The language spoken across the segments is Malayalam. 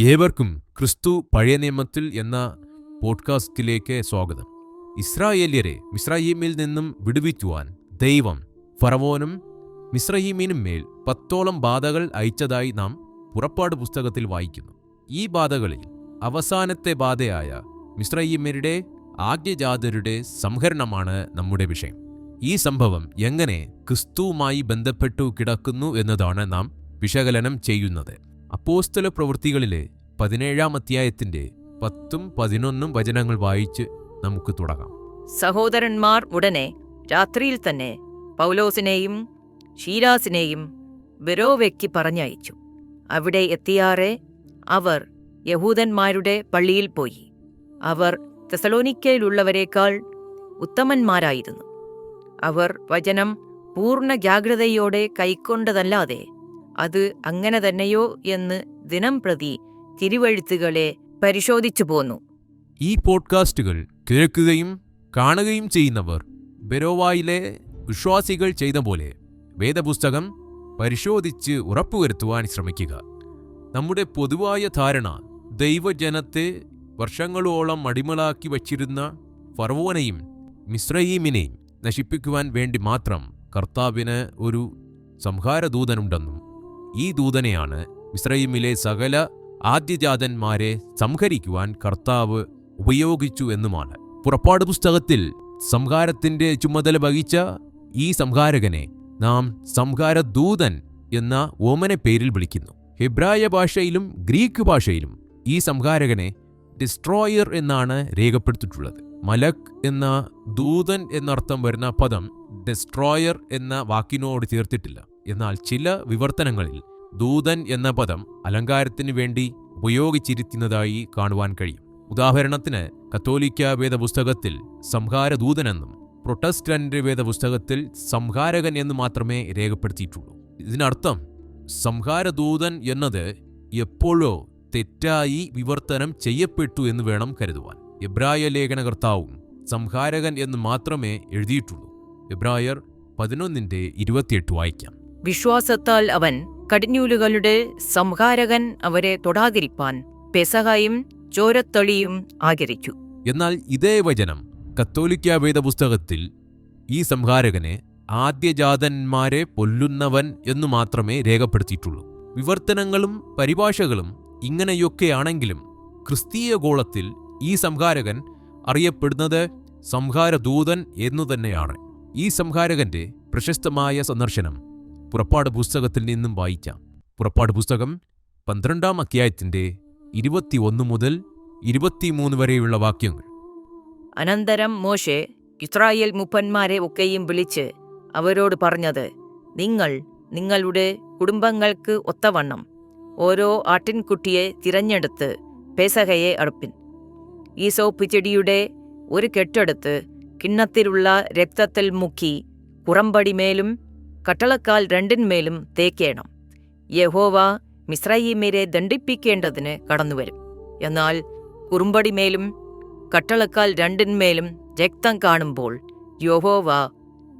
ഏവർക്കും ക്രിസ്തു പഴയ നിയമത്തിൽ എന്ന പോഡ്കാസ്റ്റിലേക്ക് സ്വാഗതം. ഇസ്രായേല്യരെ മിസ്രയീമിൽ നിന്നും വിടുവിക്കുവാൻ ദൈവം ഫറവോനും മിസ്രയീമിനും മേൽ 10 ബാധകൾ അയച്ചതായി നാം പുറപ്പാട് പുസ്തകത്തിൽ വായിക്കുന്നു. ഈ ബാധകളിൽ അവസാനത്തെ ബാധയായ മിസ്രയീമ്യരുടെ ആദ്യജാതരുടെ സംഹരണമാണ് നമ്മുടെ വിഷയം. ഈ സംഭവം എങ്ങനെ ക്രിസ്തുവുമായി ബന്ധപ്പെട്ടു കിടക്കുന്നു എന്നതാണ് നാം വിശകലനം ചെയ്യുന്നത്. അപ്പോസ്തല പ്രവൃത്തികളിലെ 17-ാം അധ്യായത്തിന്റെ 10-11 വചനങ്ങൾ വായിച്ച് നമുക്ക് തുടങ്ങാം. സഹോദരന്മാർ ഉടനെ രാത്രിയിൽ തന്നെ പൗലോസിനെയും ശീലാസിനെയും ബെരോവയ്ക്ക് പറഞ്ഞയച്ചു. അവിടെ എത്തിയാറെ അവർ യഹൂദന്മാരുടെ പള്ളിയിൽ പോയി. അവർ തെസലോനിക്കയിലുള്ളവരെക്കാൾ ഉത്തമന്മാരായിരുന്നു. അവർ വചനം പൂർണ്ണ ജാഗ്രതയോടെ കൈക്കൊണ്ടതല്ലാതെ അത് അങ്ങനെ തന്നെയോ എന്ന് ദിനം പ്രതി തിരുവെഴുത്തുകളെ പരിശോധിച്ചു പോന്നു. ഈ പോഡ്കാസ്റ്റുകൾ കേൾക്കുകയും കാണുകയും ചെയ്യുന്നവർ ബെരോവായിലെ വിശ്വാസികൾ ചെയ്ത പോലെ വേദപുസ്തകം പരിശോധിച്ച് ഉറപ്പുവരുത്തുവാൻ ശ്രമിക്കുക. നമ്മുടെ പൊതുവായ ധാരണ ദൈവജനത്തെ വർഷങ്ങളോളം അടിമകളാക്കി വച്ചിരുന്ന ഫറവോനെയും മിസ്രയീമിനെയും നശിപ്പിക്കുവാൻ വേണ്ടി മാത്രം കർത്താവിന് ഒരു സംഹാരദൂതനുണ്ടെന്നും ഈ ദൂതനെയാണ് മിസ്രയീമിലെ സകല ആദ്യജാതന്മാരെ സംഹരിക്കുവാൻ കർത്താവ് ഉപയോഗിച്ചു എന്നുമാണ്. പുറപ്പാട് പുസ്തകത്തിൽ സംഹാരത്തിന്റെ ചുമതല വഹിച്ച ഈ സംഹാരകനെ നാം സംഹാരദൂതൻ എന്ന ഓമന പേരിൽ വിളിക്കുന്നു. ഹെബ്രായ ഭാഷയിലും ഗ്രീക്ക് ഭാഷയിലും ഈ സംഹാരകനെ ഡിസ്ട്രോയർ എന്നാണ് രേഖപ്പെടുത്തിയിട്ടുള്ളത്. മലക് എന്ന ദൂതൻ എന്നർത്ഥം വരുന്ന പദം ഡിസ്ട്രോയർ എന്ന വാക്കിനോട് ചേർത്തിട്ടില്ല. എന്നാൽ ചില വിവർത്തനങ്ങളിൽ ദൂതൻ എന്ന പദം അലങ്കാരത്തിന് വേണ്ടി ഉപയോഗിച്ചിരിക്കുന്നതായി കാണുവാൻ കഴിയും. ഉദാഹരണത്തിന് കത്തോലിക്ക വേദപുസ്തകത്തിൽ സംഹാരദൂതനെന്നും പ്രൊട്ടസ്റ്റന്റ് വേദപുസ്തകത്തിൽ സംഹാരകൻ എന്ന് മാത്രമേ രേഖപ്പെടുത്തിയിട്ടുള്ളൂ. ഇതിനർത്ഥം സംഹാരദൂതൻ എന്നത് എപ്പോഴോ തെറ്റായി വിവർത്തനം ചെയ്യപ്പെട്ടു എന്ന് വേണം കരുതുവാൻ. എബ്രായ ലേഖനകർത്താവും സംഹാരകൻ എന്ന് മാത്രമേ എഴുതിയിട്ടുള്ളൂ. എബ്രായർ 11:28 വായിക്കാം. വിശ്വാസത്താൽ അവൻ കടിഞ്ഞൂലുകളുടെ സംഹാരകൻ അവരെ തൊടാതിരിപ്പാൻ പെസഹയും ചോരത്തളിയും ആചരിച്ചു. എന്നാൽ ഇതേ വചനം കത്തോലിക്ക വേദപുസ്തകത്തിൽ ഈ സംഹാരകനെ ആദ്യജാതന്മാരെ കൊല്ലുന്നവൻ എന്നു മാത്രമേ രേഖപ്പെടുത്തിയിട്ടുള്ളൂ. വിവർത്തനങ്ങളും പരിഭാഷകളും ഇങ്ങനെയൊക്കെയാണെങ്കിലും ക്രിസ്തീയ ഗോളത്തിൽ ഈ സംഹാരകൻ അറിയപ്പെടുന്നത് സംഹാരദൂതൻ എന്നു തന്നെയാണ്. ഈ സംഹാരകന്റെ പ്രശസ്തമായ സന്ദർശനം പുറപ്പാട് പുസ്തകത്തിൽ നിന്നും വായിക്കാം. പുറപ്പാട് പുസ്തകം 12-ാം അധ്യായത്തിന്റെ 21 മുതൽ 23 വരെയുള്ള വാക്യങ്ങൾ. അനന്തരം മോശെ ഇസ്രായേൽ മൂപ്പന്മാരെ ഒക്കെയും വിളിച്ച് അവരോട് പറഞ്ഞത്, നിങ്ങൾ നിങ്ങളുടെ കുടുംബങ്ങൾക്ക് ഒത്തവണ്ണം ഓരോ ആട്ടിൻകുട്ടിയെ തിരഞ്ഞെടുത്ത് പെസഹയെ അറുപ്പിൻ. ഈസോപ്പ് ചെടിയുടെ ഒരു കെട്ടെടുത്ത് കിണ്ണത്തിലുള്ള രക്തത്തിൽ മുക്കി കുറമ്പടിമേലും കട്ടളക്കാൽ രണ്ടിന്മേലും തേക്കേണം. യഹോവ മിസ്രയീമ്യരെ ദണ്ഡിപ്പിക്കേണ്ടതിന് കടന്നുവരും. എന്നാൽ കുറുമ്പടിമേലും കട്ടളക്കാൽ രണ്ടിന്മേലും രക്തം കാണുമ്പോൾ യഹോവ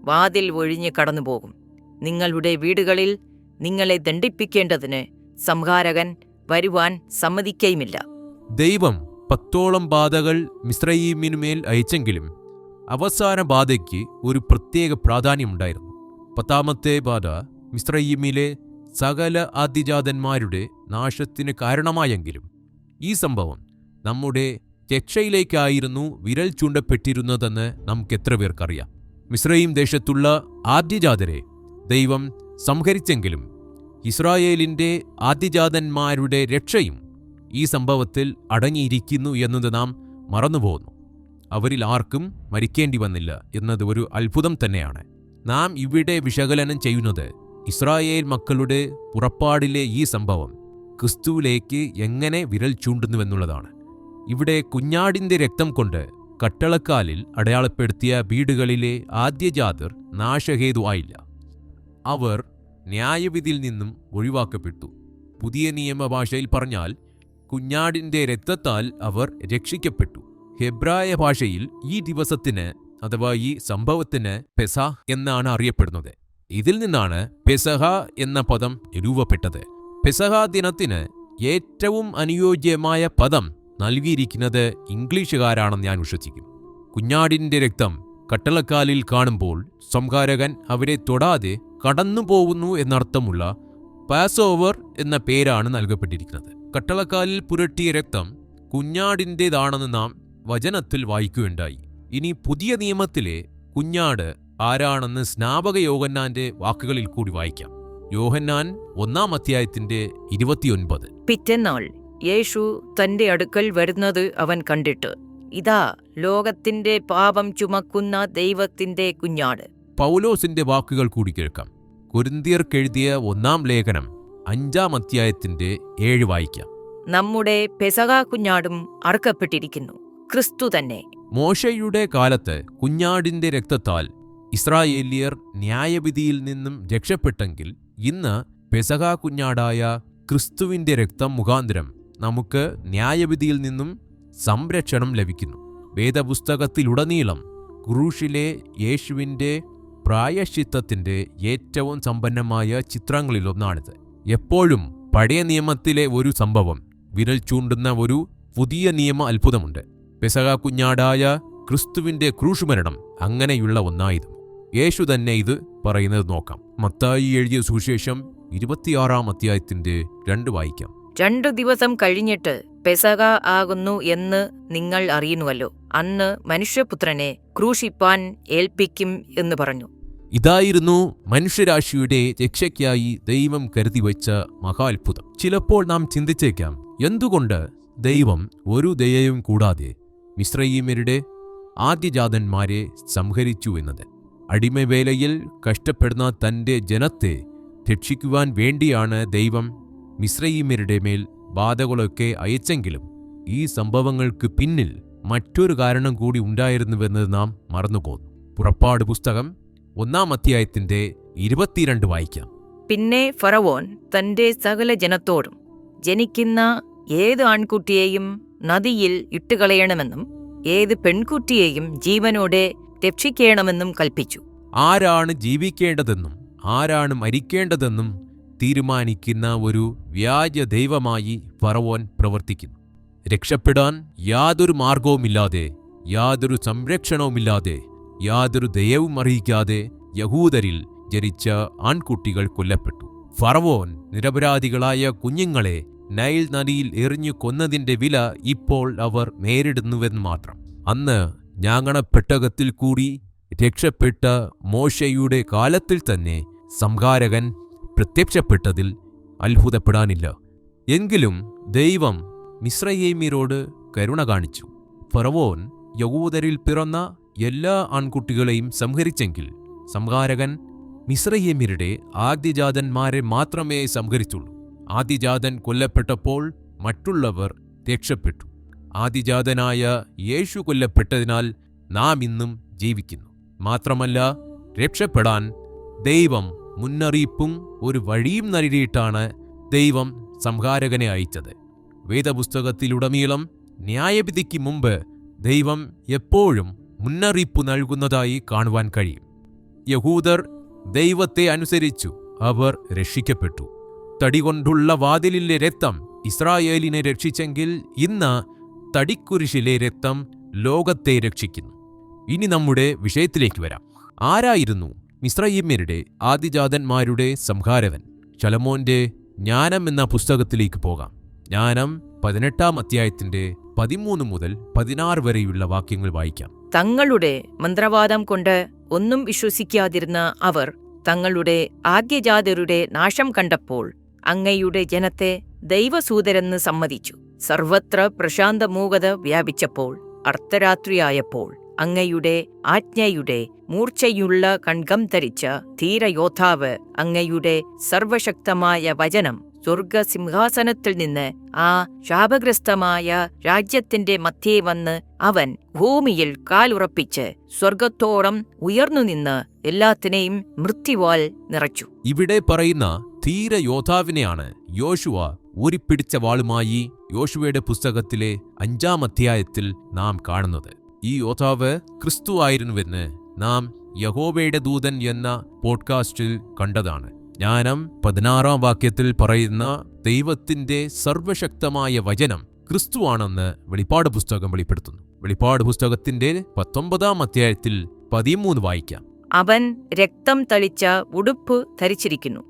വാതിൽ ഒഴിഞ്ഞ് കടന്നുപോകും. നിങ്ങളുടെ വീടുകളിൽ നിങ്ങളെ ദണ്ഡിപ്പിക്കേണ്ടതിന് സംഹാരകൻ വരുവാൻ സമ്മതിക്കയുമില്ല. ദൈവം 10 ബാധകൾ മിസ്രയീമിനുമേൽ അയച്ചെങ്കിലും അവസാന ബാധയ്ക്ക് ഒരു പ്രത്യേക പ്രാധാന്യമുണ്ടായിരുന്നു. 10ാമത്തെ ബാധ മിസ്രയീമിലെ സകല ആദ്യജാതന്മാരുടെ നാശത്തിന് കാരണമായെങ്കിലും ഈ സംഭവം നമ്മുടെ രക്ഷയിലേക്കായിരുന്നു വിരൽ ചൂണ്ടപ്പെട്ടിരുന്നതെന്ന് നമുക്കെത്ര പേർക്കറിയാം. മിസ്രയീം ദേശത്തുള്ള ആദ്യജാതരെ ദൈവം സംഹരിച്ചെങ്കിലും ഇസ്രായേലിന്റെ ആദ്യജാതന്മാരുടെ രക്ഷയും ഈ സംഭവത്തിൽ അടങ്ങിയിരിക്കുന്നു എന്നത് നാം മറന്നുപോകുന്നു. അവരിൽ ആർക്കും മരിക്കേണ്ടി വന്നില്ല എന്നത് ഒരു അത്ഭുതം തന്നെയാണ്. നാം ഇവിടെ വിശകലനം ചെയ്യുന്നത് ഇസ്രായേൽ മക്കളുടെ പുറപ്പാടിലെ ഈ സംഭവം ക്രിസ്തുവിലേക്ക് എങ്ങനെ വിരൽ ചൂണ്ടുന്നുവെന്നുള്ളതാണ്. ഇവിടെ കുഞ്ഞാടിന്റെ രക്തം കൊണ്ട് കട്ടളക്കാലിൽ അടയാളപ്പെടുത്തിയ വീടുകളിലെ ആദ്യജാതർ നാശഹേതുവായില്ല. അവർ ന്യായവിധിയിൽ നിന്നും ഒഴിവാക്കപ്പെട്ടു. പുതിയ നിയമഭാഷയിൽ പറഞ്ഞാൽ കുഞ്ഞാടിന്റെ രക്തത്താൽ അവർ രക്ഷിക്കപ്പെട്ടു. ഹെബ്രായ ഭാഷയിൽ ഈ ദിവസത്തിന് അഥവാ ഈ സംഭവത്തിന് പെസഹ എന്നാണ് അറിയപ്പെടുന്നത്. ഇതിൽ നിന്നാണ് പെസഹ എന്ന പദം രൂപപ്പെട്ടത്. പെസഹ ദിനത്തിന് ഏറ്റവും അനുയോജ്യമായ പദം നൽകിയിരിക്കുന്നത് ഇംഗ്ലീഷുകാരാണെന്ന് ഞാൻ വിശ്വസിക്കും. കുഞ്ഞാടിൻ്റെ രക്തം കട്ടളക്കാലിൽ കാണുമ്പോൾ സംഹാരകൻ അവരെ തൊടാതെ കടന്നു പോകുന്നു എന്നർത്ഥമുള്ള പാസ് ഓവർ എന്ന പേരാണ് നൽകപ്പെട്ടിരിക്കുന്നത്. കട്ടളക്കാലിൽ പുരട്ടിയ രക്തം കുഞ്ഞാടിൻ്റേതാണെന്ന് നാം വചനത്തിൽ വായിക്കുകയുണ്ടായി. ഇനി പുതിയ നിയമത്തിലെ കുഞ്ഞാട് ആരാണെന്ന് സ്നാപക യോഹന്നാന്റെ വാക്കുകളിൽ കൂടി വായിക്കാം. യോഹന്നാൻ 1-ാം അധ്യായത്തിന്റെ 29. പിറ്റേന്നാൾ യേശു തന്റെ അടുക്കൽ വരുന്നത് അവൻ കണ്ടിട്ട്, ഇതാ ലോകത്തിന്റെ പാപം ചുമക്കുന്ന ദൈവത്തിന്റെ കുഞ്ഞാട്. പൗലോസിന്റെ വാക്കുകൾ കൂടി കേൾക്കാം. കൊരിന്ത്യർക്കെഴുതിയ 1-ാം ലേഖനം 5-ാം അധ്യായത്തിന്റെ 7 വായിക്കാം. നമ്മുടെ പെസഹ കുഞ്ഞാടും അറുക്കപ്പെട്ടിരിക്കുന്നു, ക്രിസ്തു തന്നെ. മോശയുടെ കാലത്ത് കുഞ്ഞാടിന്റെ രക്തത്താൽ ഇസ്രായേല്യർ ന്യായവിധിയിൽ നിന്നും രക്ഷപ്പെട്ടെങ്കിൽ ഇന്ന് പെസഹ കുഞ്ഞാടായ ക്രിസ്തുവിന്റെ രക്തം മുഖാന്തരം നമുക്ക് ന്യായവിധിയിൽ നിന്നും സംരക്ഷണം ലഭിക്കുന്നു. വേദപുസ്തകത്തിലുടനീളം ക്രൂശിലെ യേശുവിന്റെ പ്രായശ്ചിത്തത്തിന്റെ ഏറ്റവും സമ്പന്നമായ ചിത്രങ്ങളിലൊന്നാണിത്. എപ്പോഴും പഴയ നിയമത്തിലെ ഒരു സംഭവം വിരൽ ചൂണ്ടുന്ന ഒരു പുതിയ നിയമ അത്ഭുതമുണ്ട്. പെസഹ കുഞ്ഞാടായ ക്രിസ്തുവിന്റെ ക്രൂശുമരണം അങ്ങനെയുള്ള ഒന്നായിരുന്നു. യേശു തന്നെ ഇത് പറയുന്നത് നോക്കാം. മത്തായി എഴുതിയ സുവിശേഷം 26-ാം അധ്യായത്തിന്റെ 2 വായിക്കാം. 2 ദിവസം കഴിഞ്ഞിട്ട് പെസഹ ആകുന്നു എന്ന് നിങ്ങൾ അറിയുന്നുവല്ലോ. അന്ന് മനുഷ്യപുത്രനെ ക്രൂശിപ്പാൻ ഏൽപ്പിക്കും എന്ന് പറഞ്ഞു. ഇതായിരുന്നു മനുഷ്യരാശിയുടെ രക്ഷയ്ക്കായി ദൈവം കരുതിവെച്ച മഹാത്ഭുതം. ചിലപ്പോൾ നാം ചിന്തിച്ചേക്കാം, എന്തുകൊണ്ട് ദൈവം ഒരു ദയയും കൂടാതെ മിസ്രയീമ്യരുടെ ആദ്യജാതന്മാരെ സംഹരിച്ചു എന്നത്. അടിമവേലയിൽ കഷ്ടപ്പെടുന്ന തന്റെ ജനത്തെ രക്ഷിക്കുവാൻ വേണ്ടിയാണ് ദൈവം മിസ്രയീമ്യരുടെ മേൽ ബാധകളൊക്കെ അയച്ചെങ്കിലും ഈ സംഭവങ്ങൾക്ക് പിന്നിൽ മറ്റൊരു കാരണം കൂടി ഉണ്ടായിരുന്നുവെന്ന് നാം മറന്നുപോകുന്നു. പുറപ്പാട് പുസ്തകം 1-ാം അധ്യായത്തിന്റെ 22 വായിക്കാം. പിന്നെ ഫറവോൻ തന്റെ സകല ജനത്തോടും ജനിക്കുന്ന ഏത് ആൺകുട്ടിയെയും നദിയിൽ ഇട്ടുകളയണമെന്നും ഏത് പെൺകുട്ടിയെയും ജീവനോടെ രക്ഷിക്കണമെന്നും കൽപ്പിച്ചു. ആരാണ് ജീവിക്കേണ്ടതെന്നും ആരാണ് മരിക്കേണ്ടതെന്നും തീരുമാനിക്കുന്ന ഒരു വ്യാജ ദൈവമായി ഫറവോൻ പ്രവർത്തിക്കുന്നു. രക്ഷപ്പെടാൻ യാതൊരു മാർഗവുമില്ലാതെ, യാതൊരു സംരക്ഷണവുമില്ലാതെ, യാതൊരു ദയവും അറിയിക്കാതെ യഹൂദരിൽ ജനിച്ച ആൺകുട്ടികൾ കൊല്ലപ്പെട്ടു. ഫറവോൻ നിരപരാധികളായ കുഞ്ഞുങ്ങളെ നൈൽ നദിയിൽ എറിഞ്ഞു കൊന്നതിന്റെ വില ഇപ്പോൾ അവർ നേരിടുന്നുവെന്ന് മാത്രം. അന്ന് ഞാങ്ങണപ്പെട്ടകത്തിൽ കൂടി രക്ഷപ്പെട്ട മോശയുടെ കാലത്തിൽ തന്നെ സംഹാരകൻ പ്രത്യക്ഷപ്പെട്ടതിൽ അത്ഭുതപ്പെടാനില്ല. എങ്കിലും ദൈവം മിസ്രയീമ്യരോട് കരുണ കാണിച്ചു. ഫറവോൻ യഹൂദരിൽ പിറന്ന എല്ലാ ആൺകുട്ടികളെയും സംഹരിച്ചെങ്കിൽ സംഹാരകൻ മിസ്രയീമ്യരുടെ ആദ്യജാതന്മാരെ മാത്രമേ സംഹരിച്ചുള്ളൂ. ആദ്യജാതൻ കൊല്ലപ്പെട്ടപ്പോൾ മറ്റുള്ളവർ രക്ഷപ്പെട്ടു. ആദ്യജാതനായ യേശു കൊല്ലപ്പെട്ടതിനാൽ നാം ഇന്നും ജീവിക്കുന്നു. മാത്രമല്ല, രക്ഷപ്പെടാൻ ദൈവം മുന്നറിയിപ്പും ഒരു വഴിയും നൽകിയിട്ടാണ് ദൈവം സംഹാരകനെ അയച്ചത്. വേദപുസ്തകത്തിലുടനീളം ന്യായവിധിക്ക് മുമ്പ് ദൈവം എപ്പോഴും മുന്നറിയിപ്പ് നൽകുന്നതായി കാണുവാൻ കഴിയും. യഹൂദർ ദൈവത്തെ അനുസരിച്ചു, അവർ രക്ഷിക്കപ്പെട്ടു. തടികൊണ്ടുള്ള വാതിലിലെ രക്തം ഇസ്രായേലിനെ രക്ഷിച്ചെങ്കിൽ ഇന്ന് തടിക്കുരിശിലെ രക്തം ലോകത്തെ രക്ഷിക്കുന്നു. ഇനി നമ്മുടെ വിഷയത്തിലേക്ക് വരാം. ആരായിരുന്നു മിസ്രയീമ്യരുടെ ആദിജാതന്മാരുടെ സംഹാരകൻ? ശലോമോന്റെ ജ്ഞാനം എന്ന പുസ്തകത്തിലേക്ക് പോകാം. ജ്ഞാനം 18-ാം അധ്യായത്തിന്റെ 13 മുതൽ 16 വരെയുള്ള വാക്യങ്ങൾ വായിക്കാം. തങ്ങളുടെ മന്ത്രവാദം കൊണ്ട് ഒന്നും വിശ്വസിക്കാതിരുന്ന അവർ തങ്ങളുടെ ആദ്യജാതരുടെ നാശം കണ്ടപ്പോൾ അങ്ങയുടെ ജനത്തെ ദൈവസൂതരെന്ന് സമ്മതിച്ചു. സർവത്ര പ്രശാന്തമൂകത വ്യാപിച്ചപ്പോൾ അർദ്ധരാത്രിയായപ്പോൾ അങ്ങയുടെ ആജ്ഞയുടെ മൂർച്ചയുള്ള കൺകം ധരിച്ച ധീരയോദ്ധാവ് അങ്ങയുടെ സർവശക്തമായ വചനം സ്വർഗസിംഹാസനത്തിൽ നിന്ന് ആ ശാപഗ്രസ്തമായ രാജ്യത്തിന്റെ മധ്യേ വന്ന് അവൻ ഭൂമിയിൽ കാലുറപ്പിച്ച് സ്വർഗത്തോളം ഉയർന്നുനിന്ന് എല്ലാത്തിനെയും മൃത്യുവാൽ നിറച്ചു. ഇവിടെ പറയുന്ന ധീരയോദ്ധാവിനെയാണ് യോശുവ ഊരിപ്പിടിച്ച വാളുമായി യോശുവയുടെ പുസ്തകത്തിലെ 5-ാം അധ്യായത്തിൽ നാം കാണുന്നത്. ഈ യോദ്ധാവ് ക്രിസ്തു ആയിരുന്നുവെന്ന് നാം യഹോവയുടെ ദൂതൻ എന്ന പോഡ്കാസ്റ്റിൽ കണ്ടതാണ്. ജ്ഞാനം 16-ാം വാക്യത്തിൽ പറയുന്ന ദൈവത്തിന്റെ സർവശക്തമായ വചനം ക്രിസ്തുവാണെന്ന് വെളിപ്പാട് പുസ്തകം വെളിപ്പെടുത്തുന്നു. വെളിപ്പാട് പുസ്തകത്തിന്റെ 19-ാം അധ്യായത്തിൽ 13 വായിക്കാം. അവൻ രക്തം തളിച്ച ഉടുപ്പ് ധരിച്ചിരിക്കുന്നു.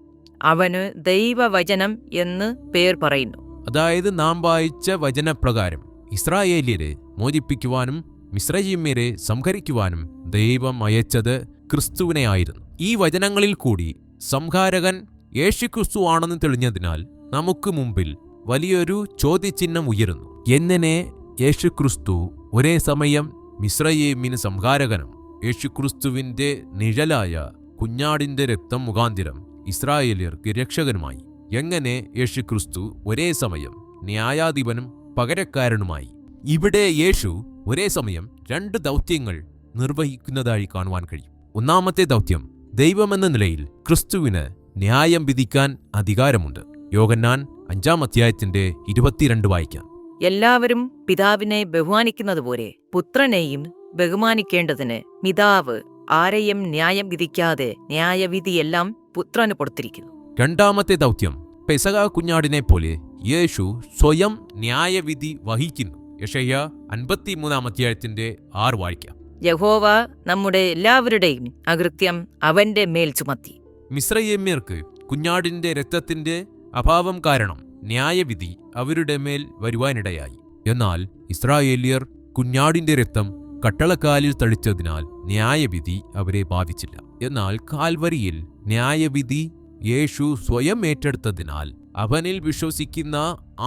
അവന് ദൈവവചനം എന്ന് പേർ പറയുന്നു. അതായത് നാം വായിച്ച വചനപ്രകാരം ഇസ്രായേല്യരെ മോചിപ്പിക്കുവാനും മിസ്രയീമ്യരെ സംഹരിക്കുവാനും ദൈവം അയച്ചത് ക്രിസ്തുവിനെയായിരുന്നു. ഈ വചനങ്ങളിൽ കൂടി സംഹാരകൻ യേശുക്രിസ്തു ആണെന്ന് തെളിഞ്ഞതിനാൽ നമുക്ക് മുമ്പിൽ വലിയൊരു ചോദ്യചിഹ്നം ഉയരുന്നു. എങ്ങനെ യേശുക്രിസ്തു ഒരേ സമയം മിസ്രയീമിന് സംഹാരകനും യേശുക്രിസ്തുവിന്റെ നിഴലായ കുഞ്ഞാടിന്റെ രക്തം മുഖാന്തിരം ഇസ്രായേല്യർക്ക് രക്ഷകനുമായി? എങ്ങനെ യേശുക്രിസ്തു ഒരേ സമയം ന്യായാധിപനും പകരക്കാരനുമായി? ഇവിടെ യേശു ഒരേ സമയം 2 ദൗത്യങ്ങൾ നിർവഹിക്കുന്നതായി കാണുവാൻ കഴിയും. ഒന്നാമത്തെ ദൗത്യം, ദൈവമെന്ന നിലയിൽ ക്രിസ്തുവിന് ന്യായം വിധിക്കാൻ അധികാരമുണ്ട്. യോഹന്നാൻ 5-ാം അധ്യായത്തിന്റെ 22 വായിക്കാം. എല്ലാവരും പിതാവിനെ ബഹുമാനിക്കുന്നതുപോലെ പുത്രനെയും ബഹുമാനിക്കേണ്ടതിന് പിതാവ് ആരെയും ന്യായം വിധിക്കാതെ ന്യായവിധിയെല്ലാം പുത്രന് കൊടുത്തിരിക്കുന്നു. രണ്ടാമത്തെ ദൗത്യം, പെസഹ കുഞ്ഞാടിനെ പോലെ യേശു സ്വയം ന്യായവിധി വഹിക്കുന്നു. യെശയ്യാ 53-ാം അധ്യായത്തിന്റെ 6 വായിക്കാം. യഹോവ നമ്മുടെ എല്ലാവരുടെയും അകൃത്യം അവന്റെ മേൽ ചുമത്തി. മിസ്രയീമ്യർക്ക് കുഞ്ഞാടിന്റെ രക്തത്തിന്റെ അഭാവം കാരണം ന്യായവിധി അവരുടെ മേൽ വരുവാനിടയായി. എന്നാൽ ഇസ്രായേല്യർ കുഞ്ഞാടിന്റെ രക്തം കട്ടളക്കാലിൽ തളിച്ചതിനാൽ ന്യായവിധി അവരെ ബാധിച്ചില്ല. എന്നാൽ കാൽവരിയിൽ ന്യായവിധി യേശു സ്വയം ഏറ്റെടുത്തതിനാൽ അവനിൽ വിശ്വസിക്കുന്ന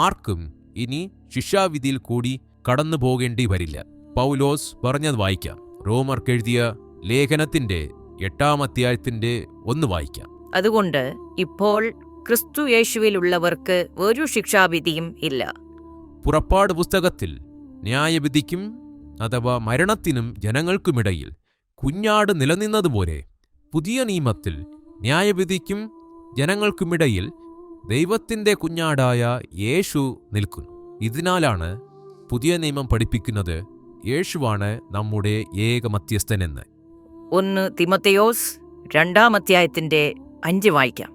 ആർക്കും ഇനി ശിക്ഷാവിധിയിൽ കൂടി കടന്നു പോകേണ്ടി വരില്ല. പൗലോസ് പറഞ്ഞത് വായിക്കാം. റോമർക്കെഴുതിയ ലേഖനത്തിന്റെ 8-ാം അധ്യായത്തിന്റെ 1 വായിക്കാം. അതുകൊണ്ട് ഇപ്പോൾ ക്രിസ്തു യേശുവിലുള്ളവർക്ക് ഒരു ശിക്ഷാവിധിയും ഇല്ല. പുറപ്പാട് പുസ്തകത്തിൽ ന്യായവിധിക്കും അഥവാ മരണത്തിനും ജനങ്ങൾക്കുമിടയിൽ കുഞ്ഞാട് നിലനിന്നതുപോലെ പുതിയ നിയമത്തിൽ ന്യായവിധിക്കും ജനങ്ങൾക്കുമിടയിൽ ദൈവത്തിന്റെ കുഞ്ഞാടായ യേശു നിൽക്കുന്നു. ഇതിനാലാണ് പുതിയ നിയമം പഠിപ്പിക്കുന്നത് യേശുവാണ് നമ്മുടെ ഏക മധ്യസ്ഥനെന്ന്. 1 തിമോഥെയോസ് 2-ാം അധ്യായത്തിന്റെ 5 വായിക്കാം.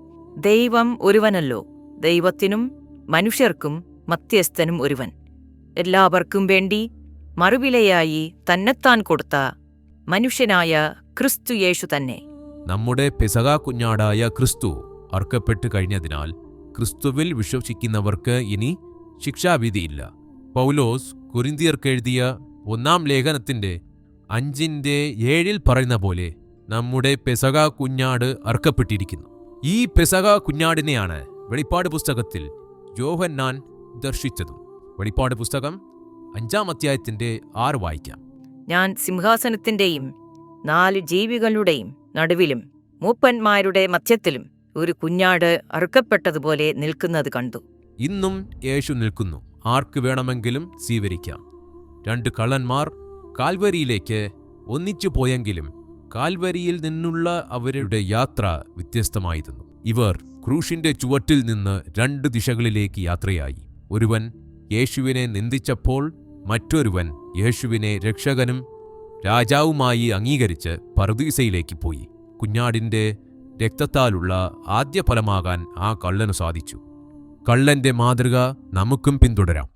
ദൈവം ഒരുവനല്ലോ, ദൈവത്തിനും മനുഷ്യർക്കും മധ്യസ്ഥനും ഒരുവൻ, എല്ലാവർക്കും വേണ്ടി മറുവിലയായി തന്നെത്താൻ കൊടുത്ത മനുഷ്യനായ ക്രിസ്തു യേശു തന്നെ. നമ്മുടെ പെസഹ കുഞ്ഞാടായ ക്രിസ്തു അർക്കപ്പെട്ടു കഴിഞ്ഞതിനാൽ ക്രിസ്തുവിൽ വിശ്വസിക്കുന്നവർക്ക് ഇനി ശിക്ഷാവിധിയില്ല. പൗലോസ് കൊരിന്ത്യർക്കെഴുതിയ 1-ാം ലേഖനത്തിന്റെ 5-7 പറയുന്ന പോലെ നമ്മുടെ പെസഹ കുഞ്ഞാട് അർക്കപ്പെട്ടിരിക്കുന്നു. ഈ പെസഹ കുഞ്ഞാടിനെയാണ് വെളിപ്പാട് പുസ്തകത്തിൽ യോഹന്നാൻ ദർശിച്ചതും. വെളിപ്പാട് പുസ്തകം 5-ാം അധ്യായത്തിന്റെ 6 വായിക്കാം. ഞാൻ സിംഹാസനത്തിന്റെയും 4 ജീവികളുടെയും നടുവിലും മൂപ്പന്മാരുടെ മധ്യത്തിലും ഒരു കുഞ്ഞാട് അറുക്കപ്പെട്ടതുപോലെ നിൽക്കുന്നത് കണ്ടു. ഇന്നും യേശു നിൽക്കുന്നു. ആർക്ക് വേണമെങ്കിലും സ്വീകരിക്കാം. 2 കള്ളന്മാർ കാൽവരിയിലേക്ക് ഒന്നിച്ചു പോയെങ്കിലും കാൽവരിയിൽ നിന്നുള്ള അവരുടെ യാത്ര വ്യത്യസ്തമായിരുന്നു. ഇവർ ക്രൂശിന്റെ ചുവട്ടിൽ നിന്ന് 2 ദിശകളിലേക്ക് യാത്രയായി. ഒരുവൻ യേശുവിനെ നിന്ദിച്ചപ്പോൾ മറ്റൊരുവൻ യേശുവിനെ രക്ഷകനും രാജാവുമായി അംഗീകരിച്ച് പറുദീസയിലേക്ക് പോയി. കുഞ്ഞാടിന്റെ രക്തത്താലുള്ള ആദ്യ ഫലമാകാൻ ആ കള്ളനു സാധിച്ചു. കള്ളന്റെ മാതൃക നമുക്കും പിന്തുടരാം.